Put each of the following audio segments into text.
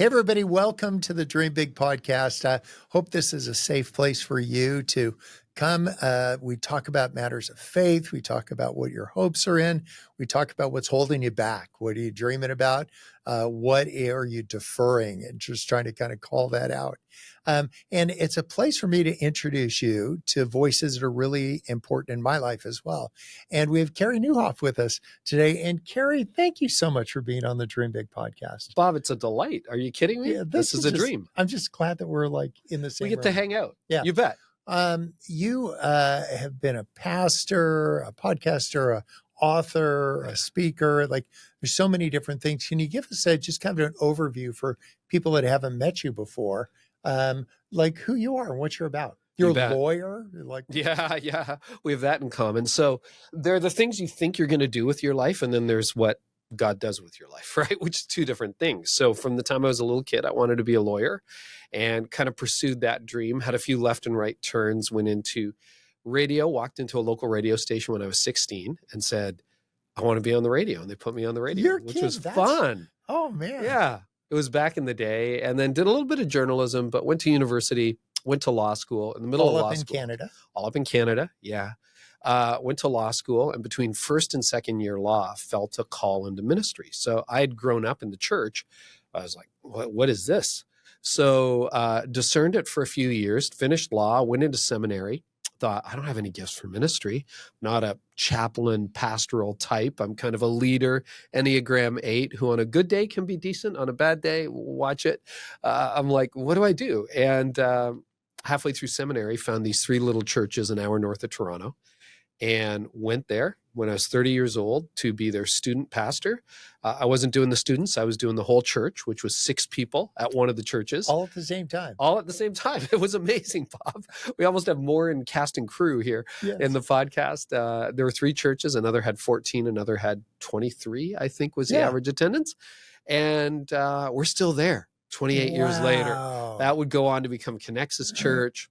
Hey, everybody, welcome to the Dream Big podcast. I hope this is a safe place for you to come. We talk about matters of faith. We talk about what your hopes are in. We talk about what's holding you back. What are you dreaming about? What are you deferring? And just trying to kind of call that out. And it's a place for me to introduce you to voices that are really important in my life as well. And we have Carey Nieuwhof with us today. And Carey, thank you so much for being on the Dream Big podcast. Bob, it's a delight. Are you kidding me? Yeah, this is a dream. I'm just glad that we're like in the same We get to hang out. Yeah. You bet. You have been a pastor, a podcaster, a author, a speaker. Like there's so many different things. Can you give us just kind of an overview for people that haven't met you before? Like who you are and what you're about. You're a lawyer? Yeah. We have that in common. So there are the things you think you're going to do with your life, and then there's what God does with your life, right? Which is two different things. So from the time I was a little kid, I wanted to be a lawyer and kind of pursued that dream, had a few left and right turns, went into radio, walked into a local radio station when I was 16 and said, I want to be on the radio. And they put me on the radio, which was fun. Oh, man. Yeah. It was back in the day, and then did a little bit of journalism, but went to university, went to law school in the middle of law school. All up in Canada. Yeah. Went to law school, and between first and second year law felt a call into ministry. So I had grown up in the church. I was like, what is this? So discerned it for a few years, finished law, went into seminary, thought, I don't have any gifts for ministry, not a chaplain pastoral type. I'm kind of a leader, Enneagram 8, who on a good day can be decent, on a bad day, watch it. I'm like, what do I do? And halfway through seminary, found these 3 little churches an hour north of Toronto, and went there when I was 30 years old to be their student pastor. I wasn't doing the students. I was doing the whole church, which was 6 people at one of the churches. All at the same time. All at the same time. It was amazing, Bob. We almost have more in cast and crew here in the podcast. There were 3 churches. Another had 14. Another had 23, I think was the average attendance. And we're still there 28 years later. That would go on to become Connexus Church.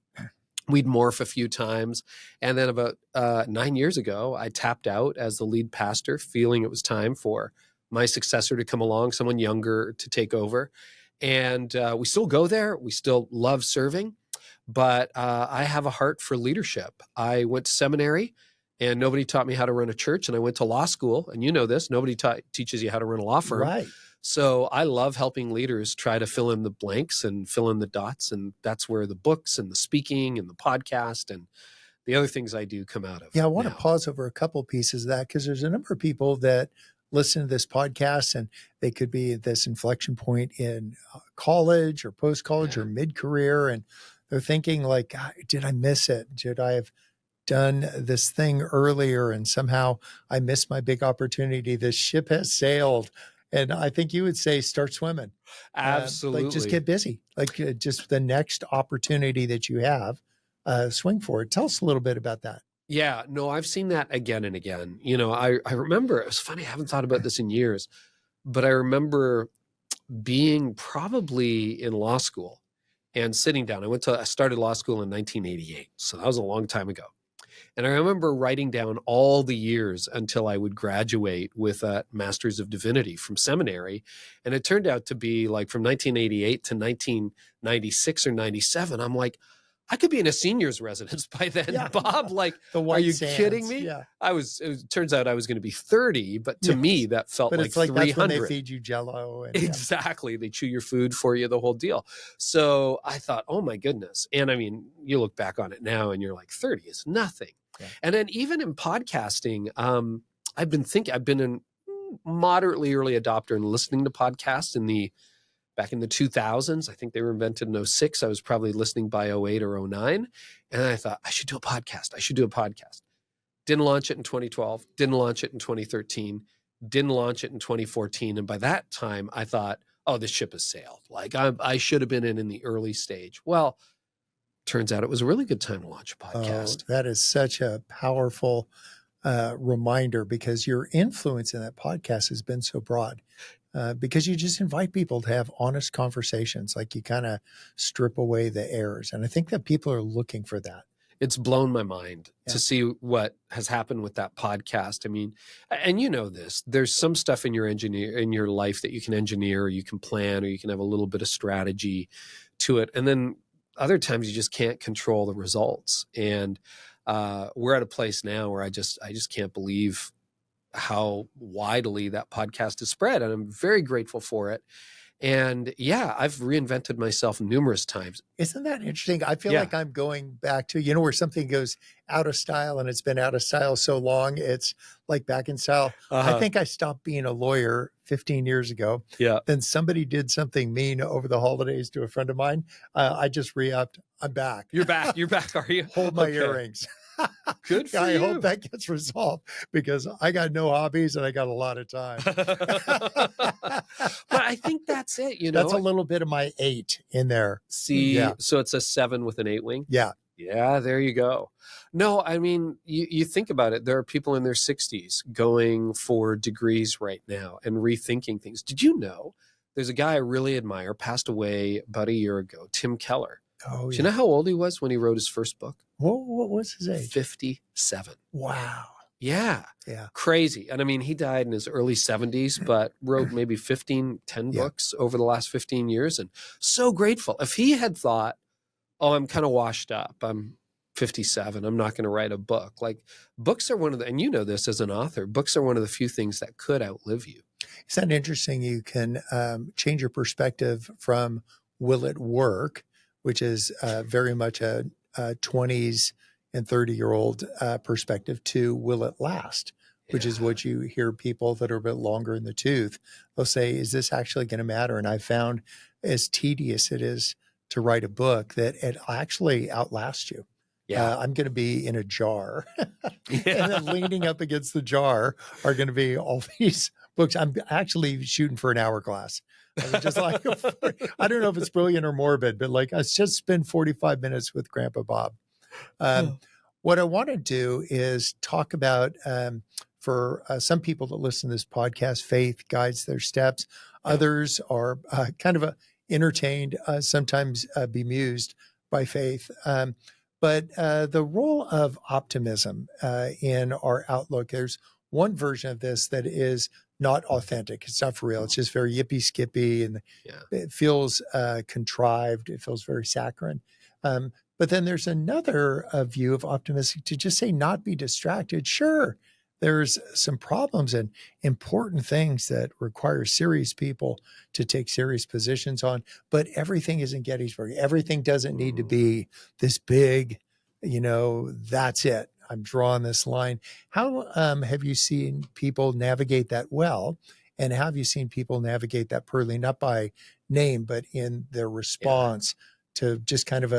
We'd morph a few times. And then about 9 years ago, I tapped out as the lead pastor, feeling it was time for my successor to come along, someone younger to take over. And we still go there. We still love serving. But I have a heart for leadership. I went to seminary, and nobody taught me how to run a church. And I went to law school. And you know this, nobody teaches you how to run a law firm. Right. So I love helping leaders try to fill in the blanks and fill in the dots. And that's where the books and the speaking and the podcast and the other things I do come out of. Yeah, I want to pause over a couple pieces of that, because there's a number of people that listen to this podcast, and they could be at this inflection point in college or post-college or mid-career. And they're thinking like, did I miss it? Should I have done this thing earlier? And somehow I missed my big opportunity. This ship has sailed. And I think you would say start swimming. Absolutely. Just get busy. Just the next opportunity that you have, swing for it. Tell us a little bit about that. Yeah, no, I've seen that again and again. You know, I remember, it was funny, I haven't thought about this in years, but I remember being probably in law school and sitting down. I started law school in 1988. So that was a long time ago. And I remember writing down all the years until I would graduate with a Master's of Divinity from seminary. And it turned out to be like from 1988 to 1996 or 97. I'm like, I could be in a senior's residence by then, Bob. Like, are you kidding me? Yeah. It turns out I was going to be 30, but to me, that felt like 300. That's when they feed you Jell-O. Exactly. They chew your food for you, the whole deal. So I thought, oh my goodness. And I mean, you look back on it now and you're like, 30 is nothing. Yeah. And then even in podcasting, I've been a moderately early adopter and listening to podcasts back in the 2000s. I think they were invented in 06. I was probably listening by 08 or 09. And I thought, I should do a podcast. Didn't launch it in 2012. Didn't launch it in 2013. Didn't launch it in 2014. And by that time, I thought, oh, this ship has sailed. Like I should have been in the early stage. Well, turns out it was a really good time to launch a podcast. Oh, that is such a powerful reminder, because your influence in that podcast has been so broad. Because you just invite people to have honest conversations, like you kind of strip away the errors. And I think that people are looking for that. it's blown my mind to see what has happened with that podcast. I mean, and you know this, there's some stuff in your life that you can engineer, or you can plan, or you can have a little bit of strategy to it. And then other times you just can't control the results. And we're at a place now where I just can't believe how widely that podcast is spread. And I'm very grateful for it. And yeah, I've reinvented myself numerous times. Isn't that interesting? I feel like I'm going back to, where something goes out of style, and it's been out of style so long, it's like back in style. I think I stopped being a lawyer 15 years ago. Yeah. Then somebody did something mean over the holidays to a friend of mine. I just re-upped. I'm back. You're back. You're back, are you? Hold my earrings. Good for you. I hope that gets resolved, because I got no hobbies and I got a lot of time. But I think that's it. That's a little bit of my 8 in there. See, so it's a 7 with an 8 wing. Yeah. Yeah, there you go. No, I mean, you think about it. There are people in their 60s going for degrees right now and rethinking things. Did you know there's a guy I really admire, passed away about a year ago, Tim Keller. Oh, Do you know how old he was when he wrote his first book? What was his age? 57. Wow. Yeah. Crazy. And I mean, he died in his early 70s, but wrote maybe 10 books over the last 15 years. And so grateful. If he had thought, oh, I'm kind of washed up, I'm 57, I'm not going to write a book. Like, books are one of the, and you know this as an author, books are one of the few things that could outlive you. Isn't that interesting? You can change your perspective from will it work, which is very much a 20s and 30-year-old perspective, to will it last, which is what you hear people that are a bit longer in the tooth. They'll say, is this actually going to matter? And I found, as tedious it is to write a book, that it actually outlasts you. I'm going to be in a jar, and then leaning up against the jar are going to be all these books. I'm actually shooting for an hourglass. Just like, I don't know if it's brilliant or morbid, but like, I just spend 45 minutes with Grandpa Bob. What I want to do is talk about, for some people that listen to this podcast, faith guides their steps. Others are kind of entertained, sometimes bemused by faith. But the role of optimism in our outlook, there's one version of this that is not authentic. It's not for real. It's just very yippy skippy, and it feels contrived. It feels very saccharine. But then there's another view of optimism, to just say, not be distracted. Sure, there's some problems and important things that require serious people to take serious positions on, but everything isn't Gettysburg. Everything doesn't need to be this big, that's it. I'm drawing this line. How have you seen people navigate that well? And how have you seen people navigate that poorly, not by name, but in their response to just kind of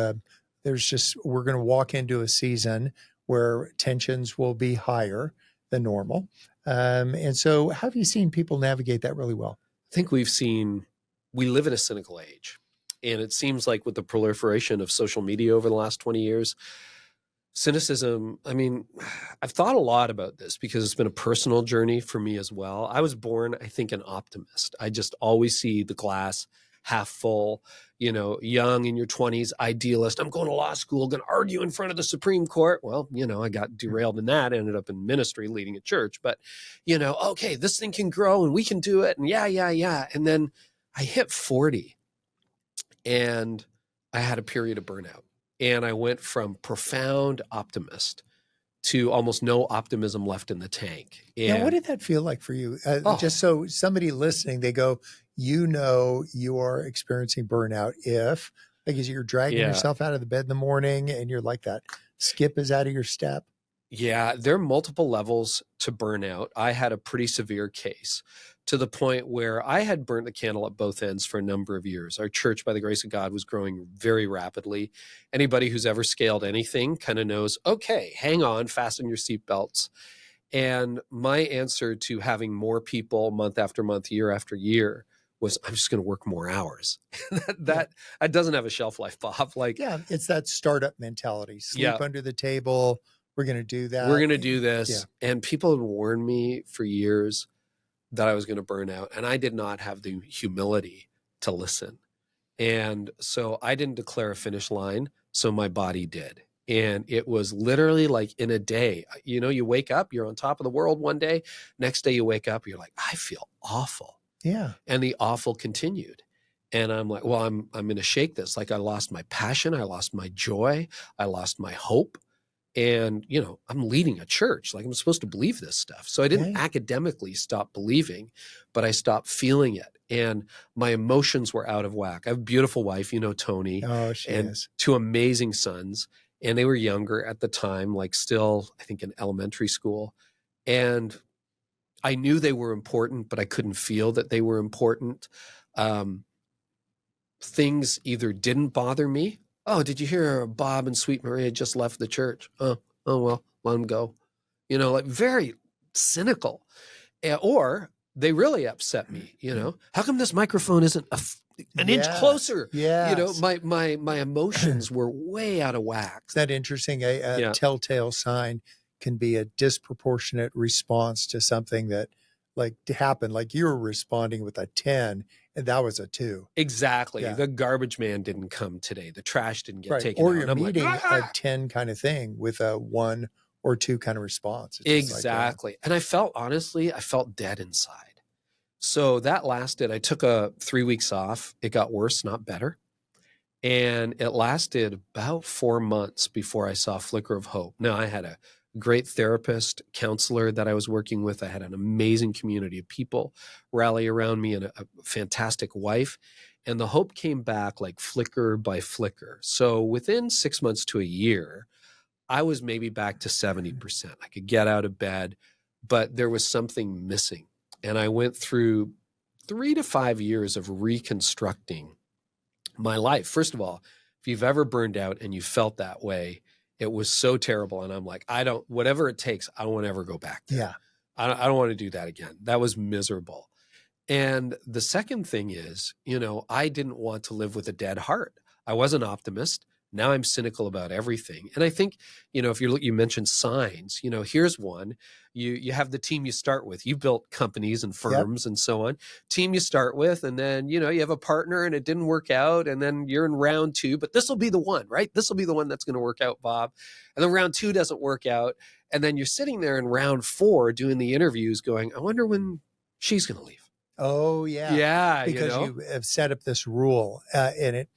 we're going to walk into a season where tensions will be higher than normal. And so how have you seen people navigate that really well? I think we live in a cynical age. And it seems like with the proliferation of social media over the last 20 years, cynicism, I mean, I've thought a lot about this because it's been a personal journey for me as well. I was born, I think, an optimist. I just always see the glass half full, young in your 20s, idealist. I'm going to law school, going to argue in front of the Supreme Court. Well, I got derailed in that, ended up in ministry leading a church. But, okay, this thing can grow and we can do it. And yeah. And then I hit 40 and I had a period of burnout. And I went from profound optimist to almost no optimism left in the tank. And what did that feel like for you? Just so somebody listening, they go, you are experiencing burnout if, because you're dragging yourself out of the bed in the morning and you're like that skip is out of your step. Yeah, there are multiple levels to burnout. I had a pretty severe case, to the point where I had burnt the candle at both ends for a number of years. Our church, by the grace of God, was growing very rapidly. Anybody who's ever scaled anything kind of knows, okay, hang on, fasten your seatbelts. And my answer to having more people month after month, year after year, was I'm just going to work more hours. that doesn't have a shelf life, Bob. It's that startup mentality. Sleep under the table. We're going to do that. We're going to do this. Yeah. And people had warned me for years that I was going to burn out. And I did not have the humility to listen. And so I didn't declare a finish line. So my body did. And it was literally like in a day, you wake up, you're on top of the world one day. Next day you wake up, you're like, I feel awful. Yeah. And the awful continued. And I'm like, well, I'm going to shake this. Like I lost my passion. I lost my joy. I lost my hope. And, I'm leading a church. Like I'm supposed to believe this stuff. So I didn't academically stop believing, but I stopped feeling it. And my emotions were out of whack. I have a beautiful wife, Tony. Oh, she is. 2 amazing sons. And they were younger at the time, like still, I think in elementary school. And I knew they were important, but I couldn't feel that they were important. Things either didn't bother me. Oh, did you hear Bob and Sweet Maria just left the church? Oh, well, let them go. Like very cynical. Or they really upset me, How come this microphone isn't an inch closer? Yeah. My emotions were way out of whack. Is that interesting? A telltale sign can be a disproportionate response to something that happened. Like you were responding with a 10 and that was a 2. Exactly. Yeah. The garbage man didn't come today. The trash didn't get taken or out. You're meeting a 10 kind of thing with a 1 or 2 kind of response. It's exactly. And I felt dead inside. So that lasted, I took 3 weeks off. It got worse, not better. And it lasted about 4 months before I saw a flicker of hope. Now I had a great therapist, counselor that I was working with. I had an amazing community of people rally around me and a fantastic wife. And the hope came back like flicker by flicker. So within 6 months to a year, I was maybe back to 70%. I could get out of bed, but there was something missing. And I went through 3 to 5 years of reconstructing my life. First of all, if you've ever burned out and you felt that way, it was so terrible. And I'm like, whatever it takes, I don't want to ever go back there. Yeah. I don't want to do that again. That was miserable. And the second thing is, I didn't want to live with a dead heart. I was an optimist. Now I'm cynical about everything. And I think, if you mentioned signs, here's one. You have the team you start with. You've built companies and firms and so on. Team you start with, and then, you have a partner and it didn't work out. And then you're in round 2, but this will be the one, right? This will be the one that's going to work out, Bob. And then round 2 doesn't work out. And then you're sitting there in round 4 doing the interviews going, I wonder when she's going to leave. Oh, yeah. Yeah. Because you have set up this rule and it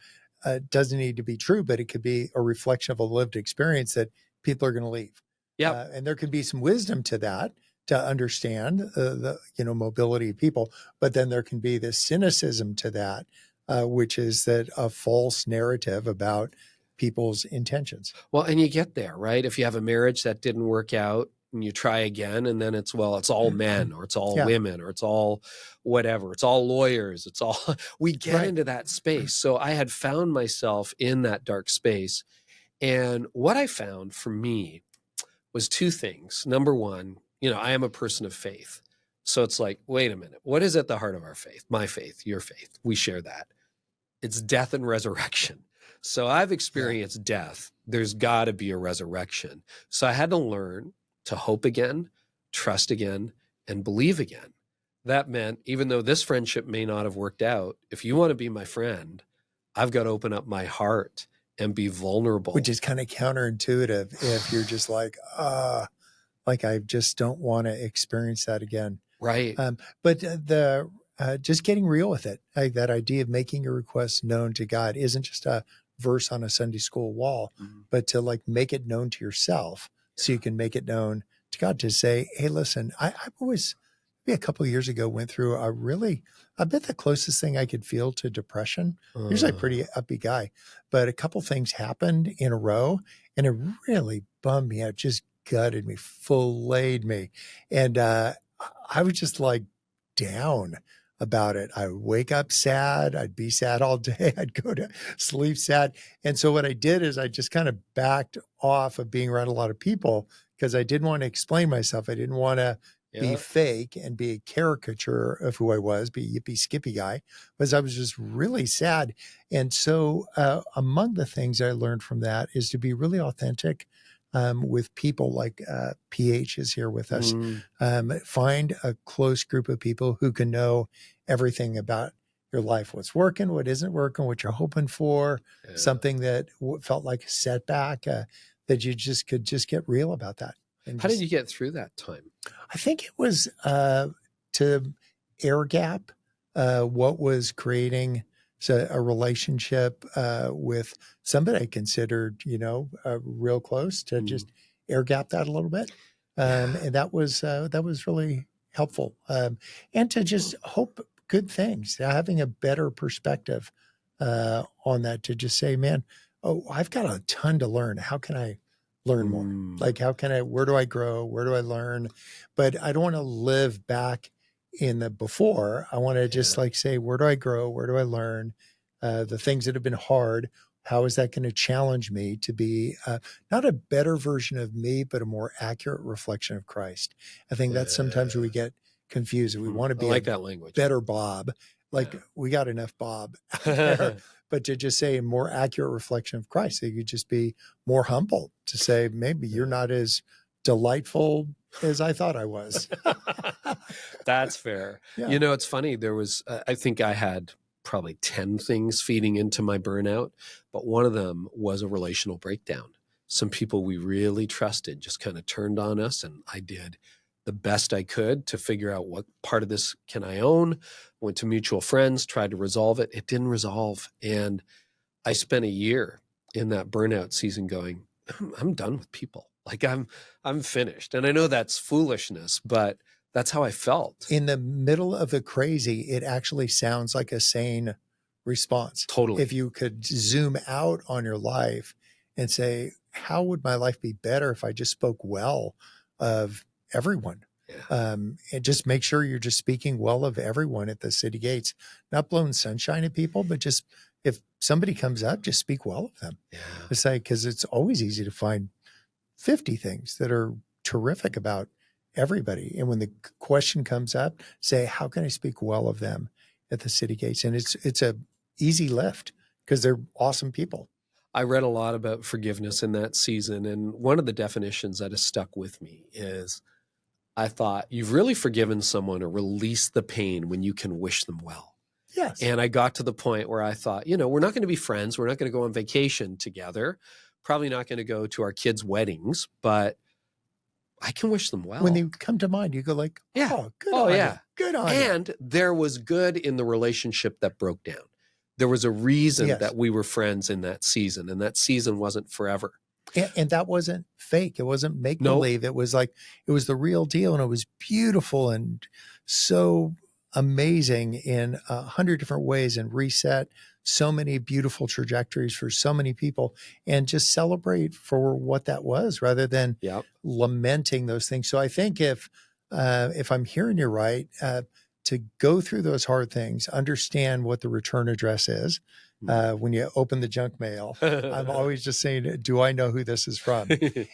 doesn't need to be true, but it could be a reflection of a lived experience that people are going to leave. Yeah. And there can be some wisdom to that, to understand the mobility of people, but then there can be this cynicism to that, which is that a false narrative about people's intentions. Well, and you get there, right? If you have a marriage that didn't work out and you try again, and then it's all men, or it's all women, or it's all whatever, it's all lawyers, we get into that space. So I had found myself in that dark space. And what I found for me was 2 things. Number one, I am a person of faith. So it's like, wait a minute, what is at the heart of our faith? My faith, your faith, we share that. It's death and resurrection. So I've experienced death. There's got to be a resurrection. So I had to learn to hope again, trust again, and believe again. That meant, even though this friendship may not have worked out, if you want to be my friend, I've got to open up my heart and be vulnerable. Which is kind of counterintuitive if you're just like I just don't want to experience that again. Right. But just getting real with it, that idea of making your request known to God isn't just a verse on a Sunday school wall, but to make it known to yourself so you can make it known to God, to say, hey, listen, I've always, maybe a couple of years ago, went through I bet the closest thing I could feel to depression. Usually a pretty upbeat guy, but a couple things happened in a row and it really bummed me out, just gutted me, filleted me. And I was just down about it. I would wake up sad. I'd be sad all day. I'd go to sleep sad. And so what I did is I just kind of backed off of being around a lot of people because I didn't want to explain myself. I didn't want to be fake and be a caricature of who I was, be a yippee skippy guy, because I was just really sad. And so among the things I learned from that is to be really authentic with people, like PH is here with us. Find a close group of people who can know everything about your life, what's working, what isn't working, what you're hoping for, something that felt like a setback, that you just could just get real about that. And how did you get through that time? I think it was to air gap what was creating a relationship with somebody I considered, real close, to just air gap that a little bit. And that was really helpful. And to just hope good things, having a better perspective on that, to just say, man, I've got a ton to learn. How can I learn more? Like, where do I grow? Where do I learn? But I don't want to live back in the before. I want to just say, where do I grow? Where do I learn? The things that have been hard, how is that going to challenge me to be not a better version of me, but a more accurate reflection of Christ? I think that's sometimes where we get confused. We want to be like that language. Better Bob. We got enough Bob out there. But to just say a more accurate reflection of Christ, that you could just be more humble, to say, maybe you're not as delightful as I thought I was. That's fair. Yeah. It's funny. There was, I think I had probably 10 things feeding into my burnout, but one of them was a relational breakdown. Some people we really trusted just kind of turned on us, and I did the best I could to figure out what part of this can I own. Went to mutual friends, tried to resolve it. It didn't resolve. And I spent a year in that burnout season going, I'm done with people. Like I'm finished. And I know that's foolishness, but that's how I felt. In the middle of the crazy, it actually sounds like a sane response. Totally. If you could zoom out on your life and say, how would my life be better if I just spoke well of everyone? Yeah. And just make sure you're just speaking well of everyone at the city gates, not blowing sunshine at people, but just if somebody comes up, just speak well of them. Yeah. It's like, because it's always easy to find 50 things that are terrific about everybody. And when the question comes up, say, how can I speak well of them at the city gates? And it's a easy lift because they're awesome people. I read a lot about forgiveness in that season. And one of the definitions that has stuck with me is, I thought, you've really forgiven someone or released the pain when you can wish them well. Yes. And I got to the point where I thought, we're not going to be friends. We're not going to go on vacation together. Probably not going to go to our kids' weddings, but I can wish them well. When they come to mind, you go like, oh, good on you. Good on you. And there was good in the relationship that broke down. There was a reason that we were friends in that season, and that season wasn't forever. And that wasn't fake. It wasn't make-believe. It was like, it was the real deal. And it was beautiful and so amazing in 100 different ways, and reset so many beautiful trajectories for so many people, and just celebrate for what that was rather than lamenting those things. So I think if I'm hearing you right, to go through those hard things, understand what the return address is. When you open the junk mail, I'm always just saying, do I know who this is from?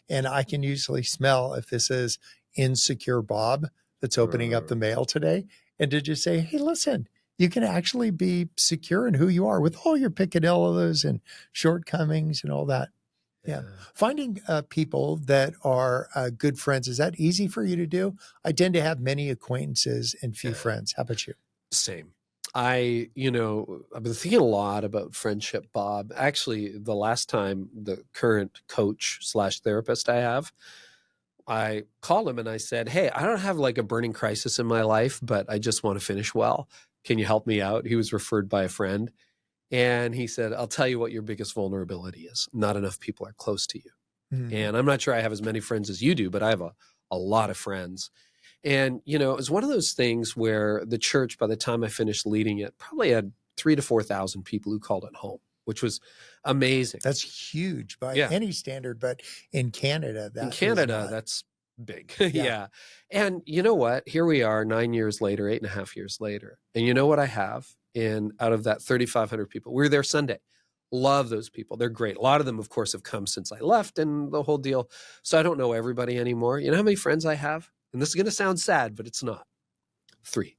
And I can usually smell if this is insecure Bob that's opening up the mail today. And to just say, hey, listen, you can actually be secure in who you are with all your picadillos and shortcomings and all that. Yeah. Finding people that are good friends, is that easy for you to do? I tend to have many acquaintances and few friends. How about you? Same. I've been thinking a lot about friendship, Bob. Actually, the last time the current coach / therapist I have, I called him and I said, hey, I don't have like a burning crisis in my life, but I just want to finish well. Can you help me out? He was referred by a friend. And he said, I'll tell you what your biggest vulnerability is. Not enough people are close to you. Mm-hmm. And I'm not sure I have as many friends as you do, but I have a lot of friends. And, it was one of those things where the church, by the time I finished leading it, probably had 3,000 to 4,000 people who called it home, which was amazing. That's huge by any standard, but in Canada, that's big. Yeah. And you know what? Here we are 9 years later, 8.5 years later. And you know what I have? Out of that 3,500 people, we were there Sunday. Love those people. They're great. A lot of them, of course, have come since I left and the whole deal. So I don't know everybody anymore. You know how many friends I have? And this is going to sound sad, but it's not. 3.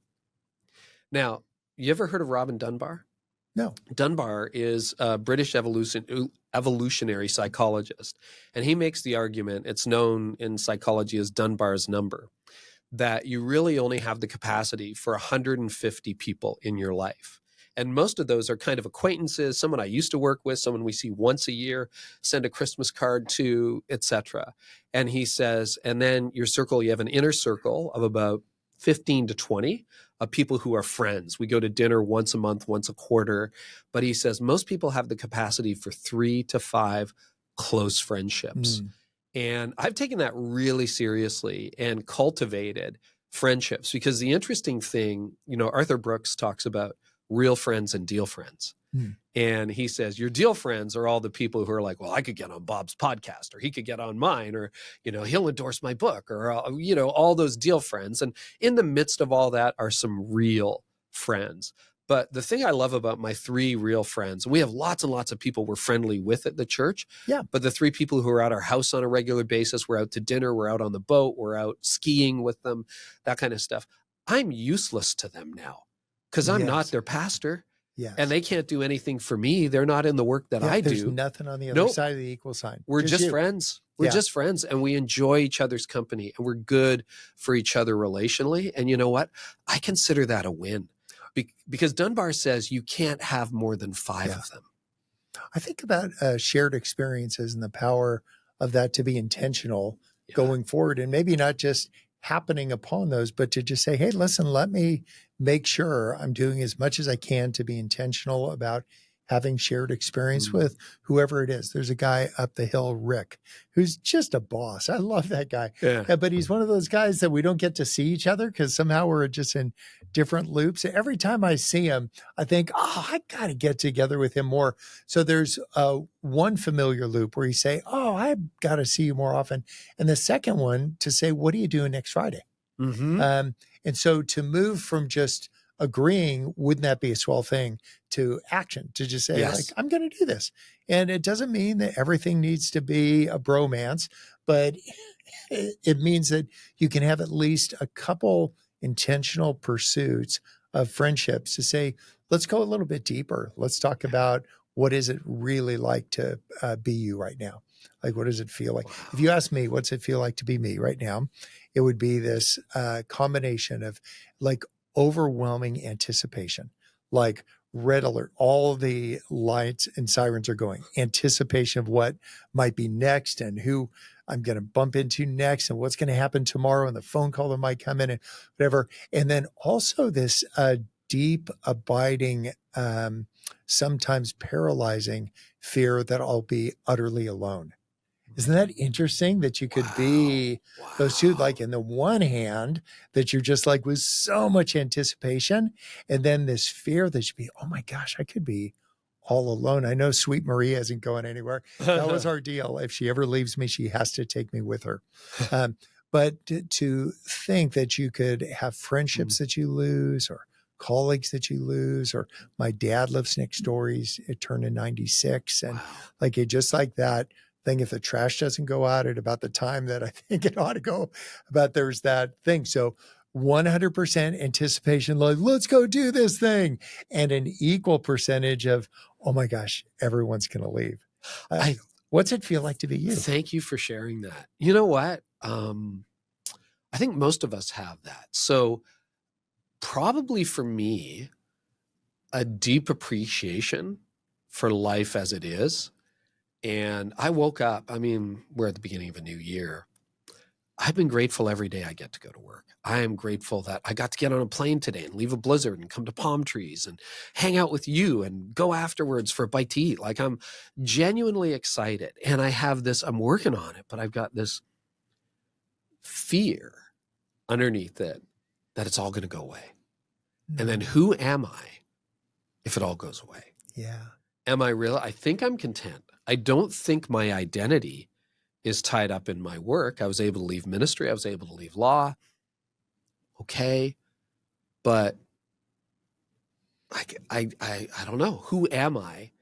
Now, you ever heard of Robin Dunbar? No. Dunbar is a British evolutionary psychologist. And he makes the argument, it's known in psychology as Dunbar's number, that you really only have the capacity for 150 people in your life. And most of those are kind of acquaintances, someone I used to work with, someone we see once a year, send a Christmas card to, etc. And he says, and then your circle, you have an inner circle of about 15 to 20 of people who are friends. We go to dinner once a month, once a quarter. But he says most people have the capacity for 3 to 5 close friendships. And I've taken that really seriously and cultivated friendships, because the interesting thing, Arthur Brooks talks about real friends and deal friends. And he says, your deal friends are all the people who are like, well, I could get on Bob's podcast, or he could get on mine, or, he'll endorse my book, or, all those deal friends. And in the midst of all that are some real friends. But the thing I love about my 3 real friends, we have lots and lots of people we're friendly with at the church. Yeah. But the 3 people who are at our house on a regular basis, we're out to dinner, we're out on the boat, we're out skiing with them, that kind of stuff. I'm useless to them now because I'm not their pastor. Yes. And they can't do anything for me. They're not in the work that I do. There's nothing on the other side of the equal sign. We're just friends. We're just friends, and we enjoy each other's company, and we're good for each other relationally. And you know what? I consider that a win, because Dunbar says you can't have more than 5 of them. I think about shared experiences and the power of that to be intentional going forward, and maybe not just happening upon those, but to just say, hey, listen, let me make sure I'm doing as much as I can to be intentional about having shared experience with whoever it is. There's a guy up the hill, Rick, who's just a boss. I love that guy. Yeah, but he's one of those guys that we don't get to see each other because somehow we're just in different loops. Every time I see him, I think, I got to get together with him more. So there's one familiar loop where you say, I've got to see you more often. And the second one to say, what are you doing next Friday? And so to move from just agreeing, wouldn't that be a swell thing, to action, to just say, like, I'm going to do this. And it doesn't mean that everything needs to be a bromance, but it means that you can have at least a couple intentional pursuits of friendships to say, let's go a little bit deeper. Let's talk about what is it really like to be you right now? Like, what does it feel like? Wow. If you ask me, what's it feel like to be me right now? It would be this combination of like overwhelming anticipation, like red alert, all the lights and sirens are going, anticipation of what might be next and who I'm going to bump into next and what's going to happen tomorrow and the phone call that might come in and whatever. And then also this deep, abiding, sometimes paralyzing fear that I'll be utterly alone. Isn't that interesting that you could be those two, like in the one hand that you're just like with so much anticipation, and then this fear that you'd be, oh my gosh, I could be all alone. I know Sweet Marie isn't going anywhere. That was our deal. If she ever leaves me, she has to take me with her. But to think that you could have friendships that you lose, or colleagues that you lose, or my dad lives next door. He's turning 96. And like it just like that thing, if the trash doesn't go out at about the time that I think it ought to go, about there's that thing. So 100% anticipation, like, let's go do this thing. And an equal percentage of, oh my gosh, everyone's going to leave. What's it feel like to be you? Thank you for sharing that. You know what? I think most of us have that. So probably for me, a deep appreciation for life as it is. And I woke up, we're at the beginning of a new year. I've been grateful every day I get to go to work. I am grateful that I got to get on a plane today and leave a blizzard and come to palm trees and hang out with you and go afterwards for a bite to eat. Like, I'm genuinely excited. And I have this, I'm working on it, but I've got this fear underneath it that it's all going to go away. And then who am I if it all goes away? Yeah. Am I real? I think I'm content. I don't think my identity is tied up in my work. I was able to leave ministry. I was able to leave law. Okay. But I don't know. Who am I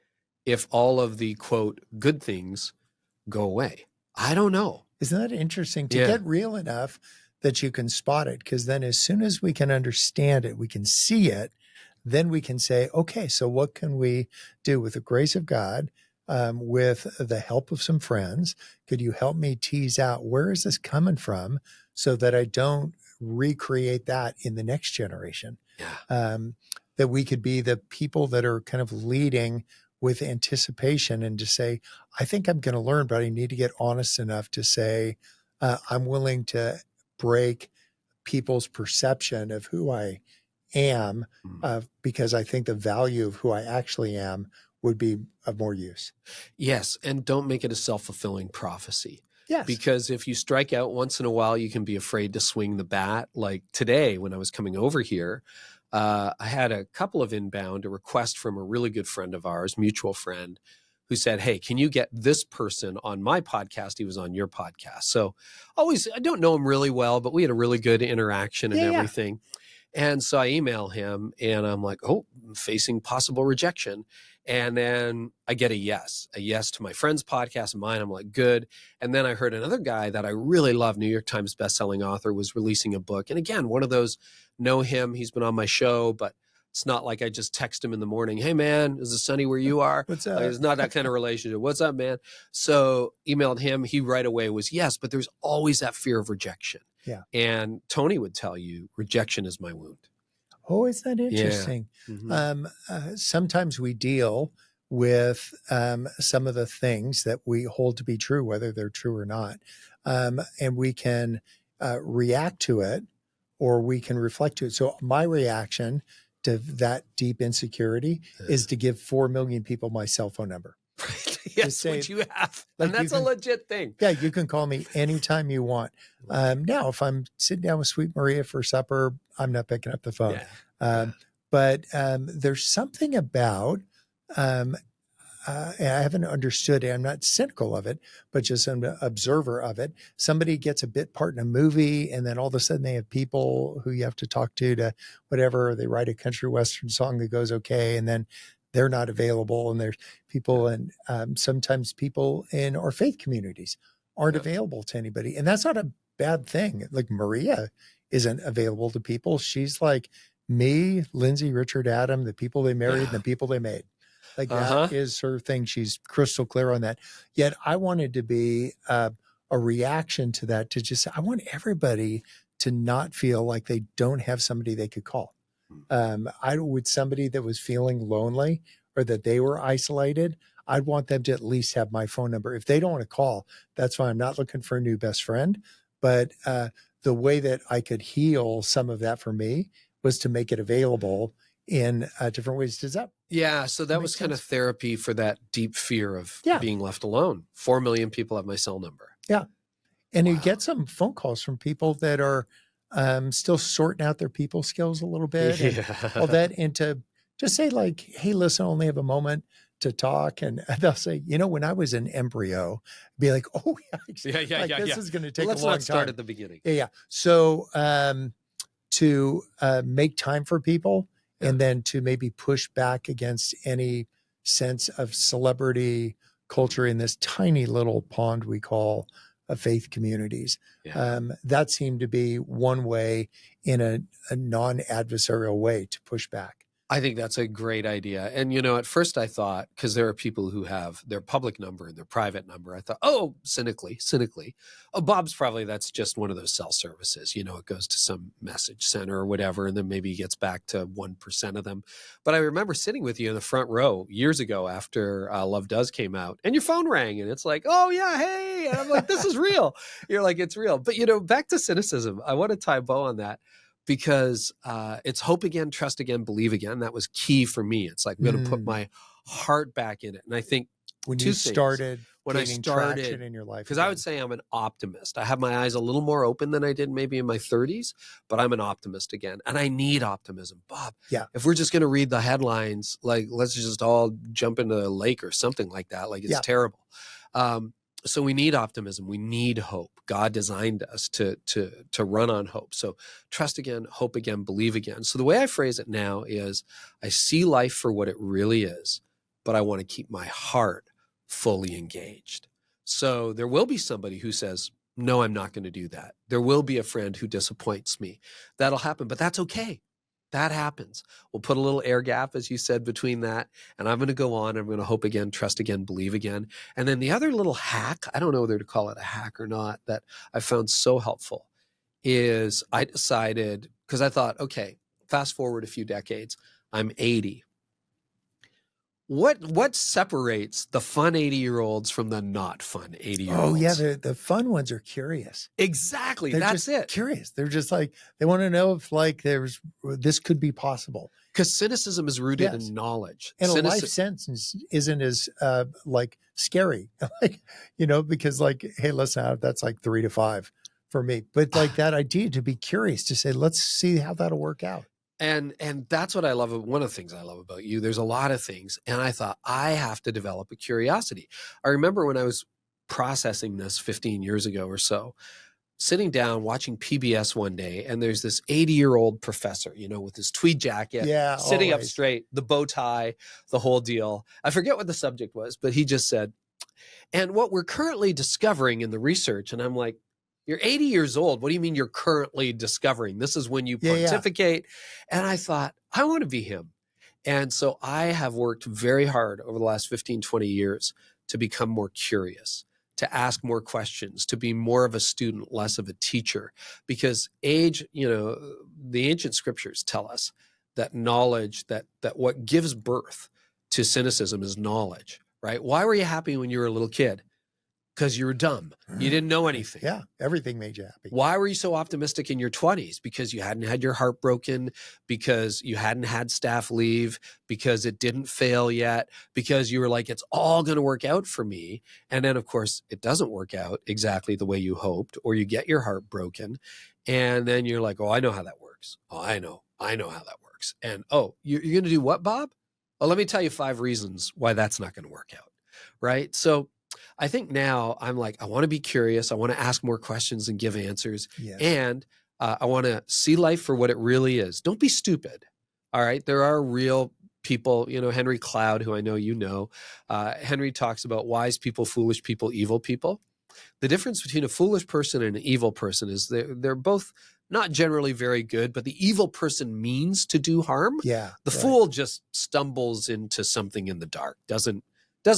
if all of the, quote, good things go away? I don't know. Isn't that interesting to get real enough that you can spot it? Because then as soon as we can understand it, we can see it, then we can say, okay, so what can we do with the grace of God? With the help of some friends, could you help me tease out where is this coming from so that I don't recreate that in the next generation? Yeah. that we could be the people that are kind of leading with anticipation and to say, I think I'm going to learn, but I need to get honest enough to say, I'm willing to break people's perception of who I am, because I think the value of who I actually am would be of more use. Yes. And don't make it a self-fulfilling prophecy. Yes. Because if you strike out once in a while, you can be afraid to swing the bat. Like today, when I was coming over here, I had a couple of inbound, a request from a really good friend of ours, mutual friend, who said, hey, can you get this person on my podcast? He was on your podcast. So I don't know him really well, but we had a really good interaction and everything. And so I email him and I'm like, oh, I'm facing possible rejection. And then I get a yes to my friend's podcast and mine. I'm like, good. And then I heard another guy that I really love, New York Times bestselling author, was releasing a book. And again, one of those, know him, he's been on my show, but it's not like I just text him in the morning, hey man, is it sunny where you are? What's up? Like, it's not that kind of relationship. What's up, man? So emailed him, he right away was yes, but there's always that fear of rejection. Yeah. And Tony would tell you, rejection is my wound. Oh, is that interesting? Yeah. Mm-hmm. Sometimes we deal with some of the things that we hold to be true, whether they're true or not. And we can react to it or we can reflect to it. So my reaction to that deep insecurity is to give 4 million people my cell phone number. Yes, say, which you have. Like, and that's a legit thing. Yeah, you can call me anytime you want. Now, if I'm sitting down with Sweet Maria for supper, I'm not picking up the phone. But there's something about, and I haven't understood it, I'm not cynical of it, but just an observer of it. Somebody gets a bit part in a movie, and then all of a sudden they have people who you have to talk to whatever. They write a country western song that goes okay, and then they're not available. And there's people, and sometimes people in our faith communities aren't available to anybody. And that's not a bad thing. Like Maria isn't available to people. She's like me, Lindsay, Richard, Adam, the people they married and the people they made. Like that is her thing. She's crystal clear on that. Yet I wanted to be a reaction to that, to just, I want everybody to not feel like they don't have somebody they could call. With somebody that was feeling lonely or that they were isolated, I'd want them to at least have my phone number. If they don't want to call, that's fine. I'm not looking for a new best friend, but the way that I could heal some of that for me was to make it available in different ways. Does that? Yeah. So that was kind of therapy for that deep fear of being left alone. 4 million people have my cell number. Yeah. And you get some phone calls from people that are still sorting out their people skills a little bit and all that. And to just say like, hey, listen, I only have a moment to talk. And they'll say, when I was an embryo, be like, oh yeah. This is going to take a long time. Let's not start at the beginning. Yeah. So to make time for people and then to maybe push back against any sense of celebrity culture in this tiny little pond we call faith communities. That seemed to be one way in a non-adversarial way to push back. I think that's a great idea. And, at first I thought, because there are people who have their public number and their private number, I thought, cynically, Bob's probably, that's just one of those cell services. It goes to some message center or whatever, and then maybe he gets back to 1% of them. But I remember sitting with you in the front row years ago after Love Does came out, and your phone rang, and it's like, oh yeah, hey. And I'm like, this is real. You're like, it's real. But, back to cynicism, I want to tie a bow on that. Because it's hope again, trust again, believe again. That was key for me. It's like, I'm going to put my heart back in it. And I think when I started traction in your life, because I would say I'm an optimist. I have my eyes a little more open than I did maybe in my 30s, but I'm an optimist again. And I need optimism. Bob, if we're just going to read the headlines, like let's just all jump into a lake or something like that. Like it's terrible. So we need optimism. We need hope. God designed us to run on hope. So trust again, hope again, believe again. So the way I phrase it now is I see life for what it really is, but I want to keep my heart fully engaged. So there will be somebody who says, no, I'm not going to do that. There will be a friend who disappoints me. That'll happen, but that's okay. That happens. We'll put a little air gap, as you said, between that. And I'm going to go on. I'm going to hope again, trust again, believe again. And then the other little hack, I don't know whether to call it a hack or not, that I found so helpful is I decided, because I thought, okay, fast forward a few decades, I'm 80. What separates the fun 80-year-olds from the not fun 80-year-olds? Oh yeah, the fun ones are curious. Exactly. They're That's just it. curious. They're just like, they want to know if like this could be possible. Because cynicism is rooted in knowledge. And a life sentence isn't as like scary, like, because like, hey, listen, that's like 3 to 5 for me. But like that idea to be curious, to say, let's see how that'll work out. And that's what I love. One of the things I love about you. There's a lot of things. And I thought, I have to develop a curiosity. I remember when I was processing this 15 years ago or so, sitting down watching PBS one day, and there's this 80-year-old professor, with his tweed jacket, sitting up straight, the bow tie, the whole deal. I forget what the subject was, but he just said, and what we're currently discovering in the research, and I'm like, you're 80 years old. What do you mean you're currently discovering? This is when you pontificate. And I thought, I want to be him. And so I have worked very hard over the last 15, 20 years to become more curious, to ask more questions, to be more of a student, less of a teacher. Because age, the ancient scriptures tell us that knowledge, that what gives birth to cynicism is knowledge, right? Why were you happy when you were a little kid? Because you were dumb. You didn't know anything. Yeah, everything made you happy. Why were you so optimistic in your 20s? Because you hadn't had your heart broken, because you hadn't had staff leave, because it didn't fail yet, because you were like, it's all going to work out for me. And then, of course, it doesn't work out exactly the way you hoped, or you get your heart broken. And then you're like, oh, I know how that works. Oh, I know how that works. And, oh, you're going to do what, Bob? Well, let me tell you 5 reasons why that's not going to work out, right? So I think now I'm like, I want to be curious. I want to ask more questions and give answers. Yes. And I want to see life for what it really is. Don't be stupid. All right. There are real people, Henry Cloud, who I know Henry talks about wise people, foolish people, evil people. The difference between a foolish person and an evil person is they're both not generally very good, but the evil person means to do harm. Yeah. The fool just stumbles into something in the dark, doesn't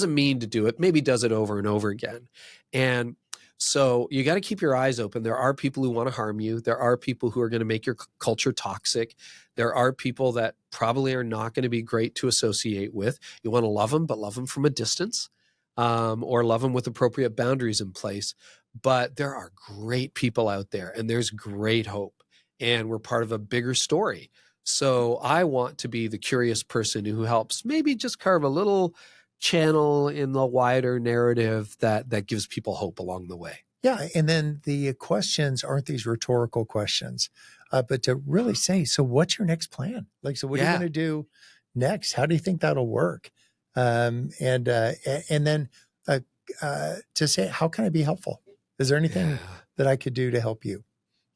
mean to do it, maybe does it over and over again. And so you got to keep your eyes open. There are people who want to harm you. There are people who are going to make your culture toxic. There are people that probably are not going to be great to associate with. You want to love them, but love them from a distance, or love them with appropriate boundaries in place. But there are great people out there, and there's great hope. And we're part of a bigger story. So I want to be the curious person who helps maybe just carve a little channel in the wider narrative that gives people hope along the way. Yeah. And then the questions aren't these rhetorical questions, but to really say, so what's your next plan? Like, so what are you going to do next? How do you think that'll work? And then to say, how can I be helpful? Is there anything that I could do to help you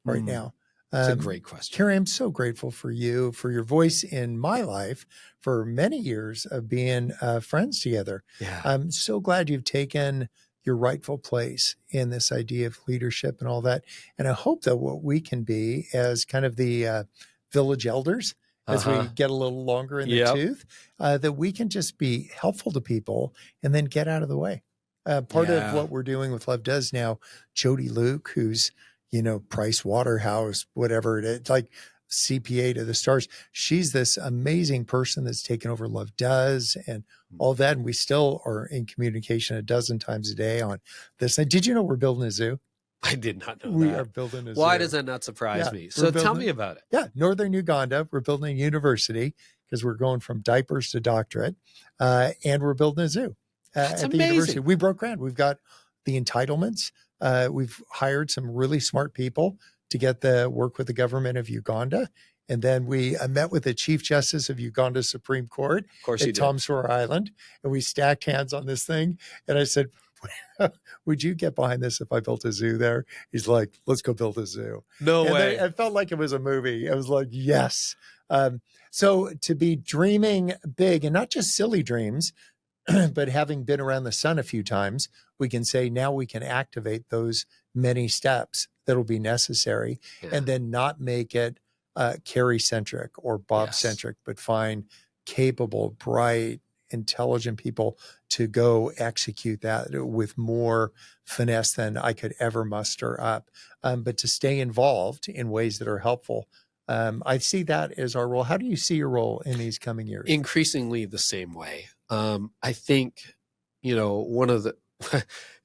right now? It's a great question. Carey, I'm so grateful for you, for your voice in my life, for many years of being friends together. Yeah. I'm so glad you've taken your rightful place in this idea of leadership and all that. And I hope that what we can be as kind of the village elders, as we get a little longer in the tooth, that we can just be helpful to people and then get out of the way. Part of what we're doing with Love Does now, Jody Luke, who's Price Waterhouse, whatever it is, like CPA to the stars. She's this amazing person that's taken over Love Does and all that. And we still are in communication 12 times a day on this. And did you know we're building a zoo? I did not know we that. We are building a zoo. Why does that not surprise me? So tell me about it. Yeah. Northern Uganda. We're building a university because we're going from diapers to doctorate. And we're building a zoo That's at the amazing. university. We broke ground. We've got the entitlements. We've hired some really smart people to get the work with the government of Uganda. And then we met with the Chief Justice of Uganda's Supreme Court at Tom Sawyer Island. And we stacked hands on this thing. And I said, would you get behind this if I built a zoo there? He's like, let's go build a zoo. No way. I felt like it was a movie. I was like, yes. So to be dreaming big, and not just silly dreams, but having been around the sun a few times, we can say now we can activate those many steps that'll be necessary, and then not make it Carey-centric or Bob-centric, but find capable, bright, intelligent people to go execute that with more finesse than I could ever muster up. But to stay involved in ways that are helpful I see that as our role. How do you see your role in these coming years? Increasingly the same way. I think, one of the,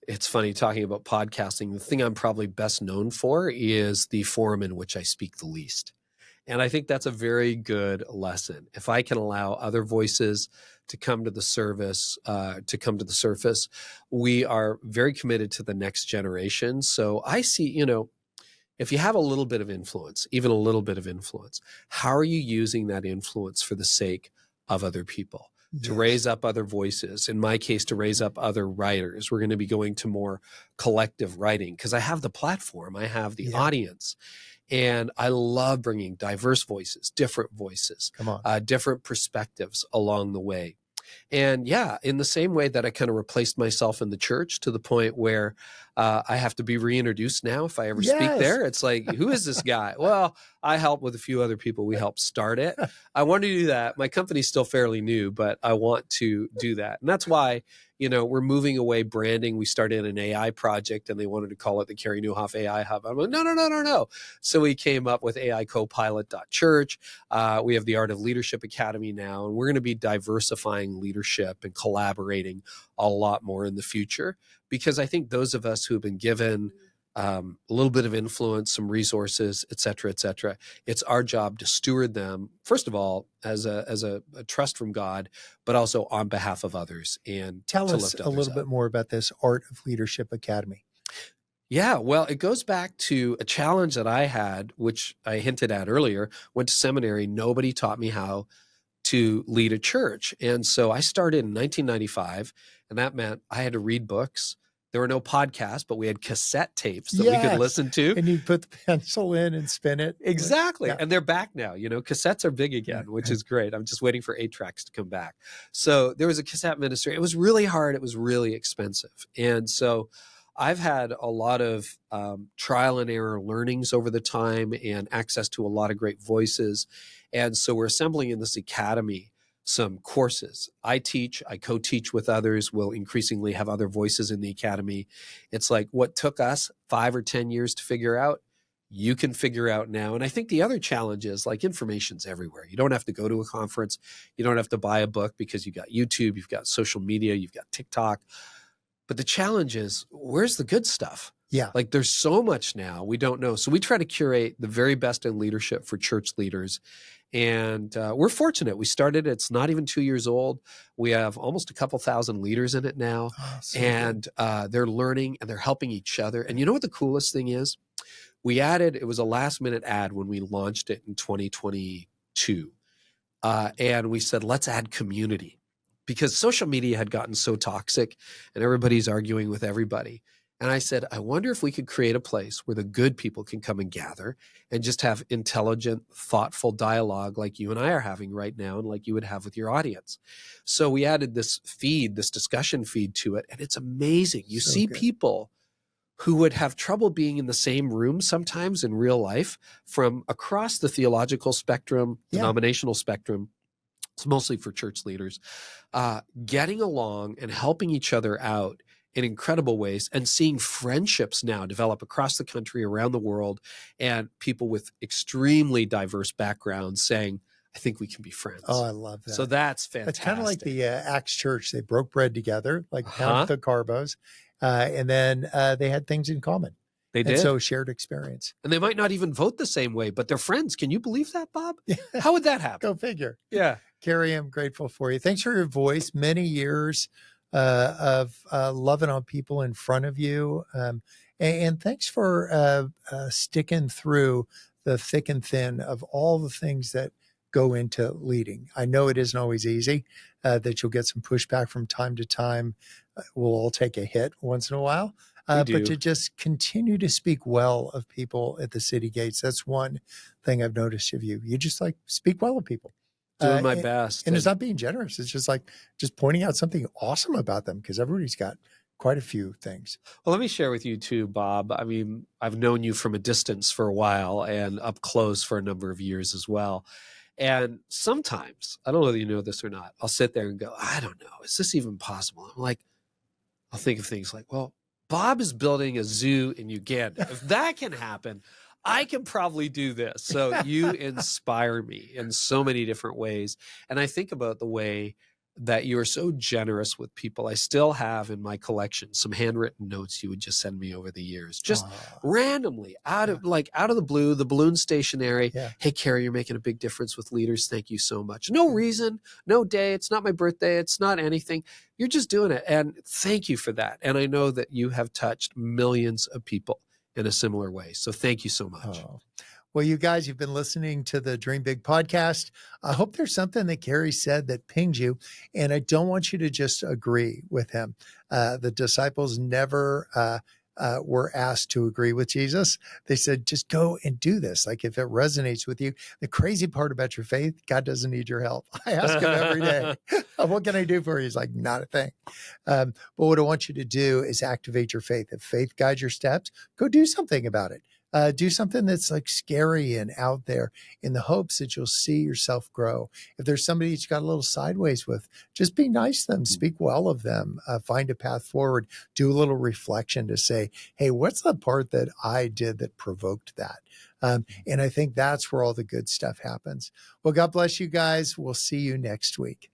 it's funny talking about podcasting. The thing I'm probably best known for is the forum in which I speak the least. And I think that's a very good lesson. If I can allow other voices to come to the surface, we are very committed to the next generation. So I see, if you have a little bit of influence, even a little bit of influence, how are you using that influence for the sake of other people? To raise up other voices, in my case, to raise up other writers. We're going to be going to more collective writing because I have the platform, I have the audience, and I love bringing diverse voices, different voices, different perspectives along the way. And in the same way that I kind of replaced myself in the church to the point where I have to be reintroduced now if I ever speak there. It's like, who is this guy? Well, I help with a few other people. We helped start it. I want to do that. My company's still fairly new, but I want to do that. And that's why, we're moving away branding. We started an AI project and they wanted to call it the Carey Nieuwhof AI Hub. I'm like, no. So we came up with AIcopilot.church. We have the Art of Leadership Academy now, and we're going to be diversifying leadership and collaborating a lot more in the future, because I think those of us who have been given a little bit of influence, some resources, et cetera, it's our job to steward them, first of all, as a trust from God, but also on behalf of others. And tell us a little bit more about this Art of Leadership Academy. Yeah, well, it goes back to a challenge that I had, which I hinted at earlier. Went to seminary. Nobody taught me how to lead a church. And so I started in 1995, and that meant I had to read books. There were no podcasts, but we had cassette tapes that we could listen to. And you'd put the pencil in and spin it. Exactly. And they're back now. Cassettes are big again, which is great. I'm just waiting for 8-tracks to come back. So there was a cassette ministry. It was really hard. It was really expensive. And so I've had a lot of trial and error learnings over the time and access to a lot of great voices. And so we're assembling in this academy some courses. I teach, I co-teach with others. We'll increasingly have other voices in the academy. It's like what took us 5 or 10 years to figure out, you can figure out now. And I think the other challenge is, like, information's everywhere. You don't have to go to a conference. You don't have to buy a book because you've got YouTube, you've got social media, you've got TikTok. But the challenge is, where's the good stuff? Yeah. Like, there's so much now we don't know. So we try to curate the very best in leadership for church leaders. And we're fortunate. We started, it's not even 2 years old. We have almost a couple thousand leaders in it now. And they're learning and they're helping each other. And you know what the coolest thing is? We added, it was a last minute ad when we launched it in 2022. And we said, let's add community, because social media had gotten so toxic and everybody's arguing with everybody. And I said, I wonder if we could create a place where the good people can come and gather and just have intelligent, thoughtful dialogue like you and I are having right now and like you would have with your audience. So we added this feed, this discussion feed to it, and it's amazing. You see people who would have trouble being in the same room sometimes in real life from across the theological spectrum, denominational spectrum. It's mostly for church leaders, getting along and helping each other out in incredible ways, and seeing friendships now develop across the country, around the world, and people with extremely diverse backgrounds saying, I think we can be friends. Oh, I love that. So that's fantastic. It's kind of like the Acts Church. They broke bread together, like pounded the carbos, and then they had things in common. They did. And so shared experience. And they might not even vote the same way, but they're friends. Can you believe that, Bob? How would that happen? Go figure. Yeah. Carey, I'm grateful for you. Thanks for your voice. Many years of loving on people in front of you. And thanks for sticking through the thick and thin of all the things that go into leading. I know it isn't always easy, that you'll get some pushback from time to time. We'll all take a hit once in a while. But to just continue to speak well of people at the city gates, that's one thing I've noticed of you. You just speak well of people. Doing my best. And it's not being generous. It's just pointing out something awesome about them, because everybody's got quite a few things. Well, let me share with you too, Bob. I mean, I've known you from a distance for a while and up close for a number of years as well. And sometimes, I don't know whether you know this or not, I'll sit there and go, I don't know, is this even possible? I'm like, I'll think of things like, well, Bob is building a zoo in Uganda. If that can happen, I can probably do this. So you inspire me in so many different ways. And I think about the way that you are so generous with people. I still have in my collection some handwritten notes you would just send me over the years, just randomly out of the blue, the balloon stationery. Yeah. Hey, Carey, you're making a big difference with leaders. Thank you so much. No reason, no day. It's not my birthday. It's not anything. You're just doing it. And thank you for that. And I know that you have touched millions of people in a similar way. So thank you so much. Well, you guys, you've been listening to the Dream Big podcast. I hope there's something that Carey said that pinged you. And I don't want you to just agree with him. The disciples never were asked to agree with Jesus. They said, just go and do this. Like if it resonates with you. The crazy part about your faith, God doesn't need your help. I ask him every day, what can I do for you? He's like, not a thing. But what I want you to do is activate your faith. If faith guides your steps, go do something about it. Do something that's like scary and out there in the hopes that you'll see yourself grow. If there's somebody that you got a little sideways with, just be nice to them, speak well of them, find a path forward, do a little reflection to say, hey, what's the part that I did that provoked that? And I think that's where all the good stuff happens. Well, God bless you guys. We'll see you next week.